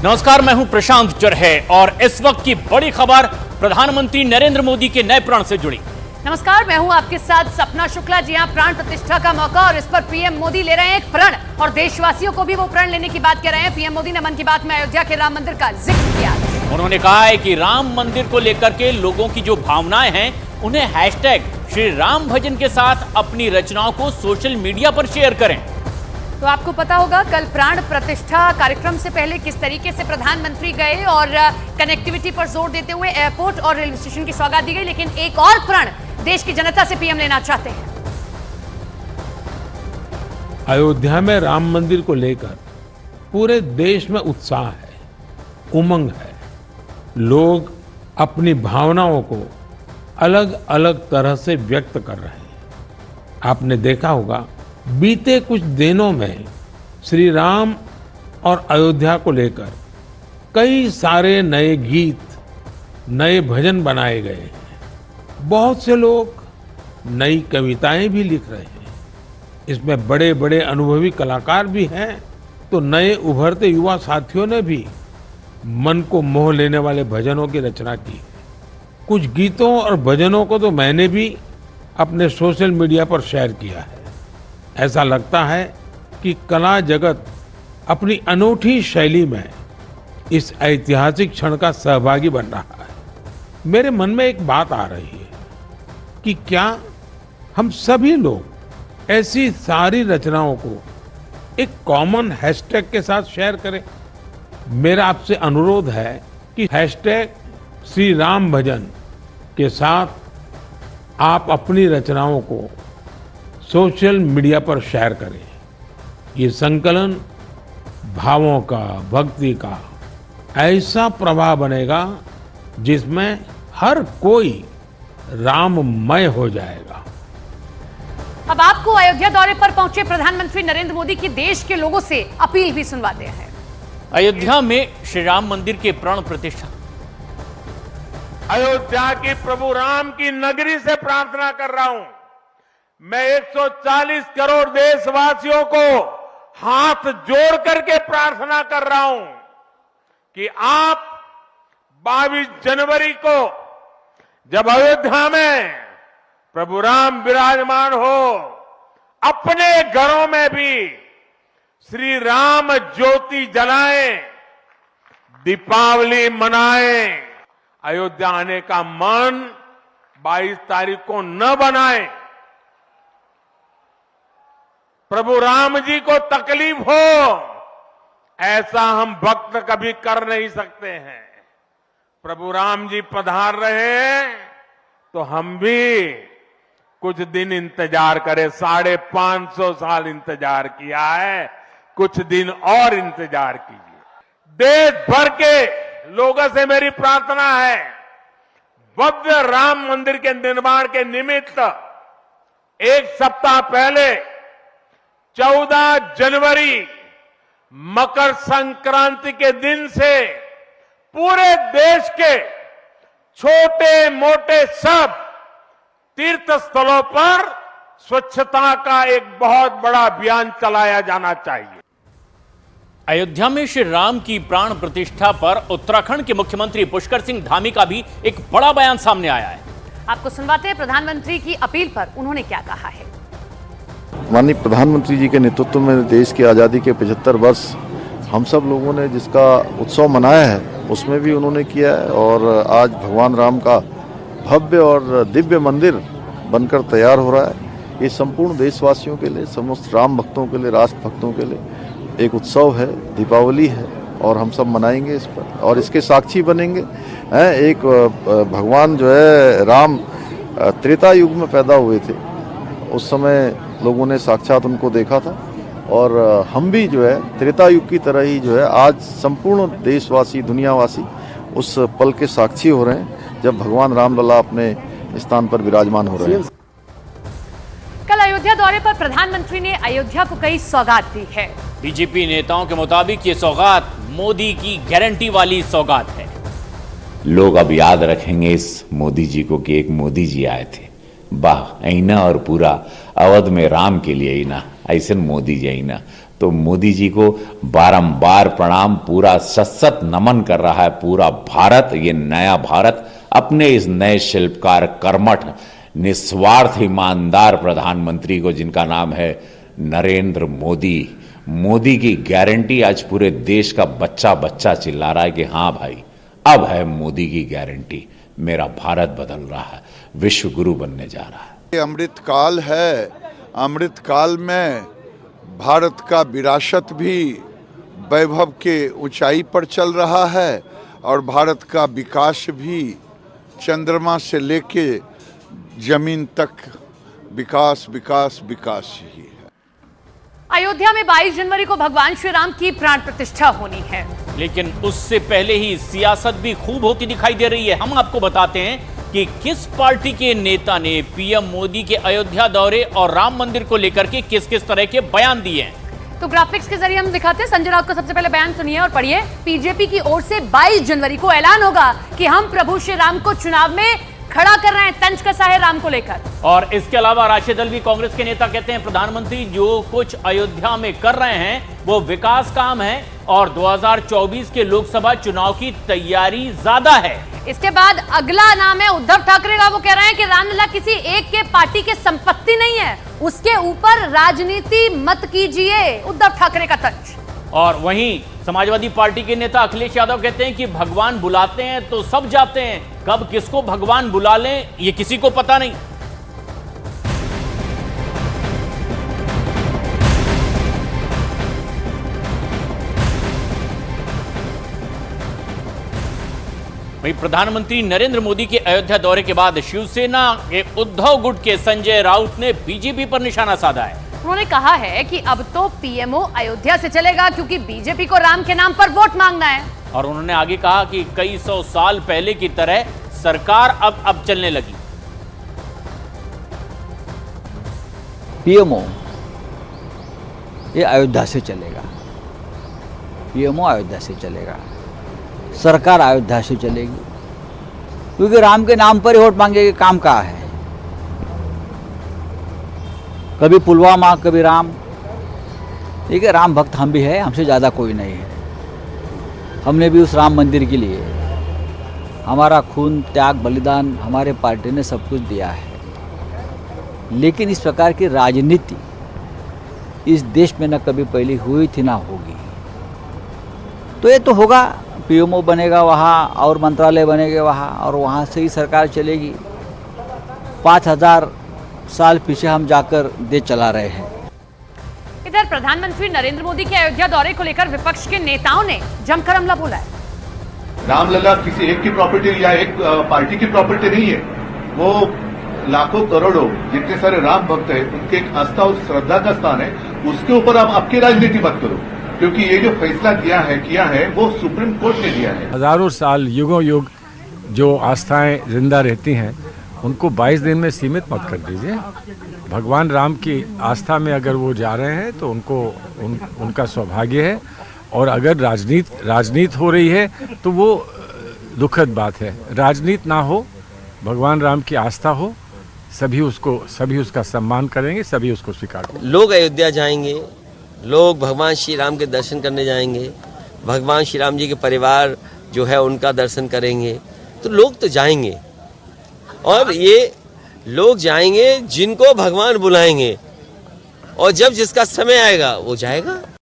नमस्कार, मैं हूं प्रशांत चरहे और इस वक्त की बड़ी खबर प्रधानमंत्री नरेंद्र मोदी के नए प्रण से जुड़ी। नमस्कार, मैं हूं आपके साथ सपना शुक्ला। जी हां, प्राण प्रतिष्ठा का मौका और इस पर पीएम मोदी ले रहे हैं एक प्रण और देशवासियों को भी वो प्रण लेने की बात कह रहे हैं। पीएम मोदी ने मन की बात में अयोध्या के राम मंदिर का जिक्र किया। उन्होंने कहा है कि राम मंदिर को लेकर के लोगों की जो भावनाएं हैं उन्हें हैशटैग श्री राम भजन के साथ अपनी रचनाओं को सोशल मीडिया पर शेयर करें। तो आपको पता होगा कल प्राण प्रतिष्ठा कार्यक्रम से पहले किस तरीके से प्रधानमंत्री गए और कनेक्टिविटी पर जोर देते हुए एयरपोर्ट और रेलवे स्टेशन की सौगात दी गई। लेकिन एक और प्रण देश की जनता से पीएम लेना चाहते हैं। अयोध्या में राम मंदिर को लेकर पूरे देश में उत्साह है, उमंग है। लोग अपनी भावनाओं को अलग अलग तरह से व्यक्त कर रहे हैं। आपने देखा होगा बीते कुछ दिनों में श्री राम और अयोध्या को लेकर कई सारे नए गीत, नए भजन बनाए गए हैं। बहुत से लोग नई कविताएं भी लिख रहे हैं। इसमें बड़े बड़े अनुभवी कलाकार भी हैं, तो नए उभरते युवा साथियों ने भी मन को मोह लेने वाले भजनों की रचना की है। कुछ गीतों और भजनों को तो मैंने भी अपने सोशल मीडिया पर शेयर किया है। ऐसा लगता है कि कला जगत अपनी अनूठी शैली में इस ऐतिहासिक क्षण का सहभागी बन रहा है। मेरे मन में एक बात आ रही है कि क्या हम सभी लोग ऐसी सारी रचनाओं को एक कॉमन हैशटैग के साथ शेयर करें। मेरा आपसे अनुरोध है कि हैशटैग श्री राम भजन के साथ आप अपनी रचनाओं को सोशल मीडिया पर शेयर करें। ये संकलन भावों का, भक्ति का ऐसा प्रवाह बनेगा जिसमें हर कोई राममय हो जाएगा। अब आपको अयोध्या दौरे पर पहुंचे प्रधानमंत्री नरेंद्र मोदी की देश के लोगों से अपील भी सुनवाते हैं। अयोध्या में श्री राम मंदिर के प्राण प्रतिष्ठा। अयोध्या की प्रभु राम की नगरी से प्रार्थना कर रहा हूं। मैं 140 करोड़ देशवासियों को हाथ जोड़ करके प्रार्थना कर रहा हूं कि आप 22 जनवरी को जब अयोध्या में प्रभु राम विराजमान हो, अपने घरों में भी श्री राम ज्योति जलाएं, दीपावली मनाएं। अयोध्या आने का मन 22 तारीख को न बनाएं। प्रभु राम जी को तकलीफ हो ऐसा हम भक्त कभी कर नहीं सकते हैं। प्रभु राम जी पधार रहे हैं तो हम भी कुछ दिन इंतजार करें। 550 साल इंतजार किया है, कुछ दिन और इंतजार कीजिए। देश भर के लोगों से मेरी प्रार्थना है, भव्य राम मंदिर के निर्माण के निमित्त एक सप्ताह पहले 14 जनवरी मकर संक्रांति के दिन से पूरे देश के छोटे मोटे सब तीर्थ स्थलों पर स्वच्छता का एक बहुत बड़ा अभियान चलाया जाना चाहिए। अयोध्या में श्री राम की प्राण प्रतिष्ठा पर उत्तराखंड के मुख्यमंत्री पुष्कर सिंह धामी का भी एक बड़ा बयान सामने आया है। आपको सुनवाते हैं प्रधानमंत्री की अपील पर उन्होंने क्या कहा है। माननीय प्रधानमंत्री जी के नेतृत्व में देश की आज़ादी के 75 वर्ष हम सब लोगों ने जिसका उत्सव मनाया है उसमें भी उन्होंने किया है। और आज भगवान राम का भव्य और दिव्य मंदिर बनकर तैयार हो रहा है। ये संपूर्ण देशवासियों के लिए, समस्त राम भक्तों के लिए, राष्ट्र भक्तों के लिए एक उत्सव है, दीपावली है और हम सब मनाएंगे इस पर और इसके साक्षी बनेंगे। एक भगवान जो है राम त्रेता युग में पैदा हुए थे, उस समय लोगों ने साक्षात उनको देखा था और हम भी जो है त्रेता युग की तरह ही जो है आज संपूर्ण देशवासी, दुनियावासी उस पल के साक्षी हो रहे हैं जब भगवान रामलला अपने स्थान पर विराजमान हो रहे हैं। कल अयोध्या दौरे पर प्रधानमंत्री ने अयोध्या को कई सौगात दी है। बीजेपी नेताओं के मुताबिक ये सौगात मोदी की गारंटी वाली सौगात है। लोग अब याद रखेंगे इस मोदी जी को कि एक मोदी जी आए थे। वाह, ऐना और पूरा अवध में राम के लिए ऐना, ऐसे मोदी जी ऐना। तो मोदी जी को बारंबार प्रणाम, पूरा सशक्त नमन कर रहा है पूरा भारत। ये नया भारत अपने इस नए शिल्पकार, कर्मठ, निस्वार्थ, ईमानदार प्रधानमंत्री को, जिनका नाम है नरेंद्र मोदी, मोदी की गारंटी आज पूरे देश का बच्चा बच्चा चिल्ला रहा है कि हाँ भाई, अब है मोदी की गारंटी, मेरा भारत बदल रहा है, विश्व गुरु बनने जा रहा है। ये अमृत काल है। अमृत काल में भारत का विरासत भी वैभव के ऊंचाई पर चल रहा है और भारत का विकास भी चंद्रमा से लेके जमीन तक विकास विकास विकास ही है। अयोध्या में 22 जनवरी को भगवान श्री राम की प्राण प्रतिष्ठा होनी है, लेकिन उससे पहले ही सियासत भी खूब होती दिखाई दे रही है। हम आपको बताते हैं कि किस पार्टी के नेता ने पीएम मोदी के अयोध्या दौरे और राम मंदिर को लेकर के किस किस तरह के बयान दिए हैं। तो ग्राफिक्स के जरिए हम दिखाते हैं। संजय राउत का सबसे पहले बयान सुनिए और पढ़िए। बीजेपी की ओर से 22 जनवरी को ऐलान होगा कि हम प्रभु श्री राम को चुनाव में खड़ा कर रहे हैं, तंज कसा है राम को लेकर। और इसके अलावा राष्ट्रीय दल भी कांग्रेस के नेता कहते हैं प्रधानमंत्री जो कुछ अयोध्या में कर रहे हैं वो विकास काम है और 2024 के लोकसभा चुनाव की तैयारी ज्यादा है। इसके बाद अगला नाम है उद्धव ठाकरे का। वो कह रहे हैं कि रामलला किसी एक के पार्टी की संपत्ति नहीं है, उसके ऊपर राजनीति मत कीजिए, उद्धव ठाकरे का तंज। और वहीं समाजवादी पार्टी के नेता अखिलेश यादव कहते हैं कि भगवान बुलाते हैं तो सब जाते हैं, कब किसको भगवान बुला लें ये किसी को पता नहीं। वहीं प्रधानमंत्री नरेंद्र मोदी के अयोध्या दौरे के बाद शिवसेना के उद्धव गुट के संजय राउत ने बीजेपी पर निशाना साधा है। उन्होंने कहा है कि अब तो पीएमओ अयोध्या से चलेगा क्योंकि बीजेपी को राम के नाम पर वोट मांगना है। और उन्होंने आगे कहा कि कई सौ साल पहले की तरह सरकार अब चलने लगी। पीएमओ ये अयोध्या से चलेगा, पीएमओ अयोध्या से चलेगा, सरकार अयोध्या से चलेगी, क्योंकि राम के नाम पर ही वोट मांगेगी। काम कहाँ है? कभी पुलवामा, कभी राम। ठीक है, राम भक्त हम भी है, हमसे ज़्यादा कोई नहीं है। हमने भी उस राम मंदिर के लिए हमारा खून, त्याग, बलिदान हमारे पार्टी ने सब कुछ दिया है। लेकिन इस प्रकार की राजनीति इस देश में न कभी पहले हुई थी ना होगी। तो ये तो होगा, पीएमओ बनेगा वहाँ और मंत्रालय बनेंगे वहाँ और वहाँ से ही सरकार चलेगी। 5000 साल पीछे हम जाकर देश चला रहे हैं। इधर प्रधानमंत्री नरेंद्र मोदी के अयोध्या दौरे को लेकर विपक्ष के नेताओं ने जमकर हमला बोला है। रामलला किसी एक की प्रॉपर्टी या एक पार्टी की प्रॉपर्टी नहीं है, वो लाखों करोड़ों जितने सारे राम भक्त हैं उनके एक आस्था और श्रद्धा का स्थान है। उसके ऊपर आप आपकी राजनीति मत करो, क्योंकि ये जो फैसला किया है वो सुप्रीम कोर्ट ने दिया है। हजारों साल, युगों युग जो आस्थाएं जिंदा रहती हैं उनको 22 दिन में सीमित मत कर दीजिए। भगवान राम की आस्था में अगर वो जा रहे हैं तो उनका सौभाग्य है, और अगर राजनीति हो रही है तो वो दुखद बात है। राजनीति ना हो, भगवान राम की आस्था हो, सभी उसका सम्मान करेंगे, सभी उसको स्वीकार करेंगे। लोग अयोध्या जाएंगे, लोग भगवान श्री राम के दर्शन करने जाएंगे, भगवान श्री राम जी के परिवार जो है उनका दर्शन करेंगे, तो लोग तो जाएंगे। और ये लोग जाएंगे जिनको भगवान बुलाएंगे, और जब जिसका समय आएगा वो जाएगा।